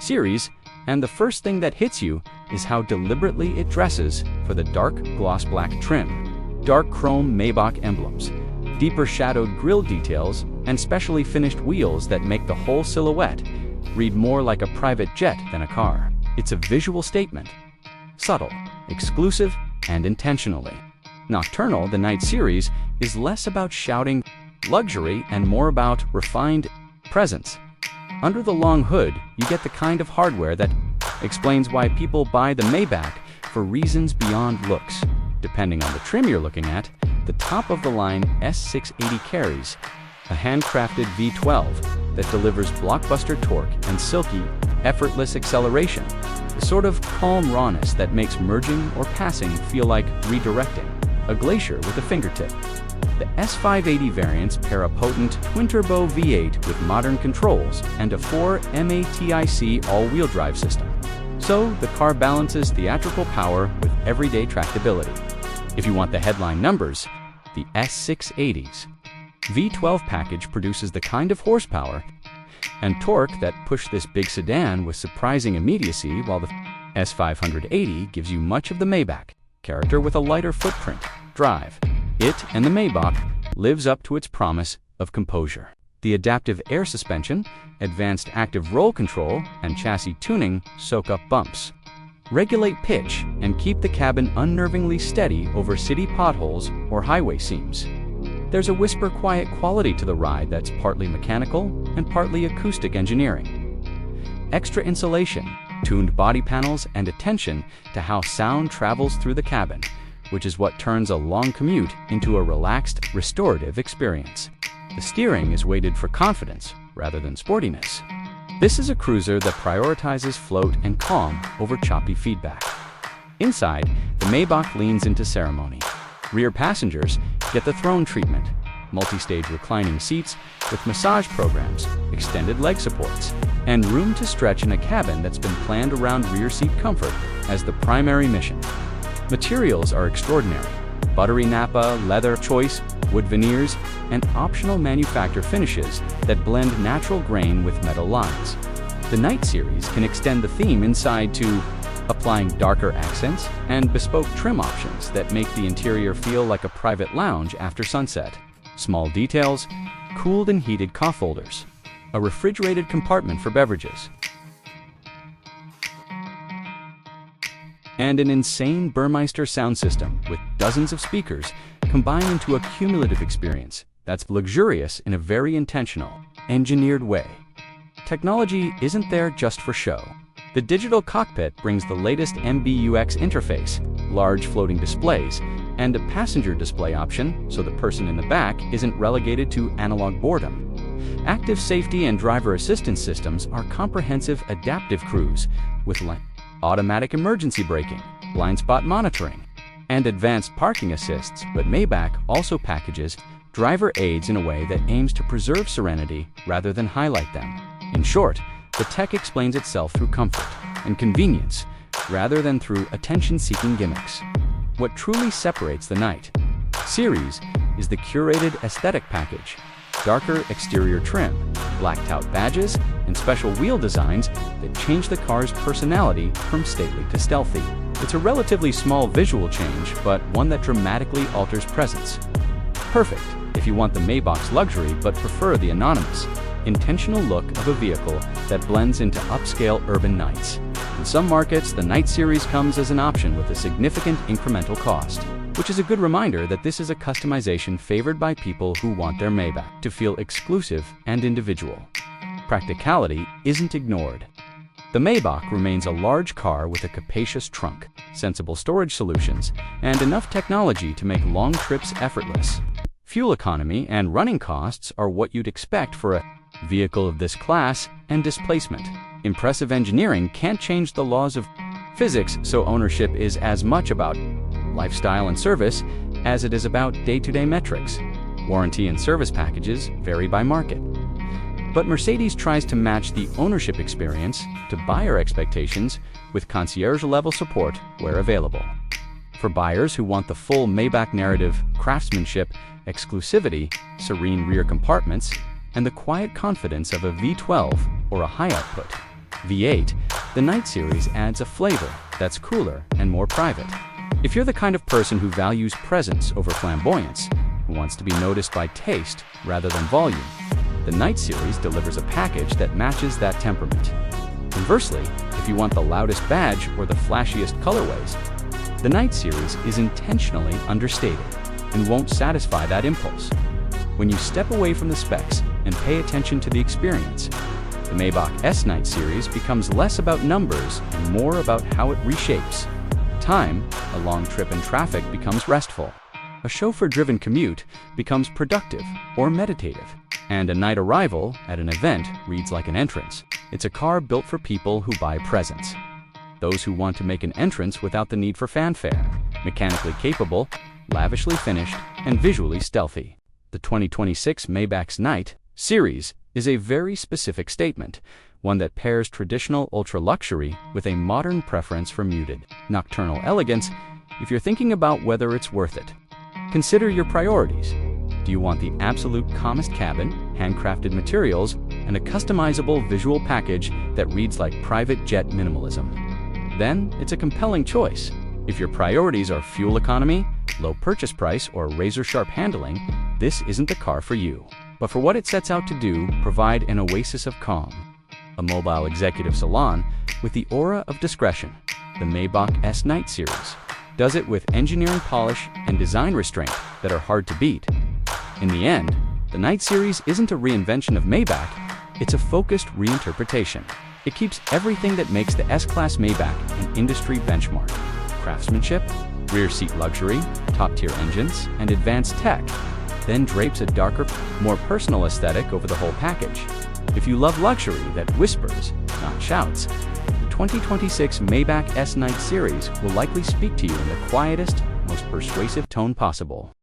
Series, and the first thing that hits you is how deliberately it dresses for the dark gloss black trim, dark chrome Maybach emblems, deeper shadowed grille details, and specially finished wheels that make the whole silhouette read more like a private jet than a car. It's a visual statement, subtle, exclusive, and intentionally. Nocturnal, the Night Series, is less about shouting luxury and more about refined presence. Under the long hood, you get the kind of hardware that explains why people buy the Maybach for reasons beyond looks. Depending on the trim you're looking at, the top-of-the-line S680 carries a handcrafted V12 that delivers blockbuster torque and silky, effortless acceleration, the sort of calm rawness that makes merging or passing feel like redirecting a glacier with a fingertip. The S580 variants pair a potent twin-turbo V8 with modern controls and a 4 MATIC all-wheel drive system. So, the car balances theatrical power with everyday tractability. If you want the headline numbers, the S680's V12 package produces the kind of horsepower and torque that push this big sedan with surprising immediacy, while the S580 gives you much of the Maybach character with a lighter footprint. Drive. It and the Maybach lives up to its promise of composure. The adaptive air suspension, advanced active roll control, and chassis tuning soak up bumps, regulate pitch, and keep the cabin unnervingly steady over city potholes or highway seams. There's a whisper-quiet quality to the ride that's partly mechanical and partly acoustic engineering. Extra insulation, tuned body panels, and attention to how sound travels through the cabin, which is what turns a long commute into a relaxed, restorative experience. The steering is weighted for confidence rather than sportiness. This is a cruiser that prioritizes float and calm over choppy feedback. Inside, the Maybach leans into ceremony. Rear passengers get the throne treatment, multi-stage reclining seats with massage programs, extended leg supports, and room to stretch in a cabin that's been planned around rear seat comfort as the primary mission. Materials are extraordinary: buttery Nappa, leather choice, wood veneers, and optional manufacturer finishes that blend natural grain with metal lines. The Night Series can extend the theme inside to applying darker accents and bespoke trim options that make the interior feel like a private lounge after sunset. Small details, cooled and heated cup holders, a refrigerated compartment for beverages, and an insane Burmester sound system with dozens of speakers combined into a cumulative experience that's luxurious in a very intentional, engineered way. Technology isn't there just for show. The digital cockpit brings the latest MBUX interface, large floating displays, and a passenger display option so the person in the back isn't relegated to analog boredom. Active safety and driver assistance systems are comprehensive adaptive cruise with automatic emergency braking, blind spot monitoring, and advanced parking assists, but Maybach also packages driver aids in a way that aims to preserve serenity rather than highlight them. In short, the tech explains itself through comfort and convenience rather than through attention-seeking gimmicks. What truly separates the Night Series is the curated aesthetic package: darker exterior trim, blacked-out badges, and special wheel designs that change the car's personality from stately to stealthy. It's a relatively small visual change, but one that dramatically alters presence. Perfect if you want the Maybach's luxury but prefer the anonymous, intentional look of a vehicle that blends into upscale urban nights. In some markets, the Night Series comes as an option with a significant incremental cost, which is a good reminder that this is a customization favored by people who want their Maybach to feel exclusive and individual. Practicality isn't ignored. The Maybach remains a large car with a capacious trunk, sensible storage solutions, and enough technology to make long trips effortless. Fuel economy and running costs are what you'd expect for a vehicle of this class and displacement. Impressive engineering can't change the laws of physics, so ownership is as much about lifestyle and service as it is about day-to-day metrics. Warranty and service packages vary by market. But Mercedes tries to match the ownership experience to buyer expectations with concierge-level support where available. For buyers who want the full Maybach narrative, craftsmanship, exclusivity, serene rear compartments, and the quiet confidence of a V12 or a high output, V8, the Night Series adds a flavor that's cooler and more private. If you're the kind of person who values presence over flamboyance, who wants to be noticed by taste rather than volume, the Night Series delivers a package that matches that temperament. Conversely, if you want the loudest badge or the flashiest colorways, the Night Series is intentionally understated and won't satisfy that impulse. When you step away from the specs and pay attention to the experience, the Maybach S Night Series becomes less about numbers and more about how it reshapes. Time, a long trip in traffic, becomes restful. A chauffeur-driven commute becomes productive or meditative. And a night arrival at an event reads like an entrance. It's a car built for people who buy presents. Those who want to make an entrance without the need for fanfare. Mechanically capable, lavishly finished, and visually stealthy. The 2026 Maybach S Night Series is a very specific statement, one that pairs traditional ultra-luxury with a modern preference for muted, nocturnal elegance. If you're thinking about whether it's worth it, consider your priorities. Do you want the absolute calmest cabin, handcrafted materials, and a customizable visual package that reads like private jet minimalism? Then it's a compelling choice. If your priorities are fuel economy, low purchase price, or razor-sharp handling, this isn't the car for you. But for what it sets out to do, provide an oasis of calm. A mobile executive salon with the aura of discretion, the Maybach S Night Series does it with engineering polish and design restraint that are hard to beat. In the end, the Night Series isn't a reinvention of Maybach, it's a focused reinterpretation. It keeps everything that makes the S-Class Maybach an industry benchmark: craftsmanship, rear seat luxury, top-tier engines, and advanced tech, then drapes a darker, more personal aesthetic over the whole package. If you love luxury that whispers, not shouts, the 2026 Maybach S Night Series will likely speak to you in the quietest, most persuasive tone possible.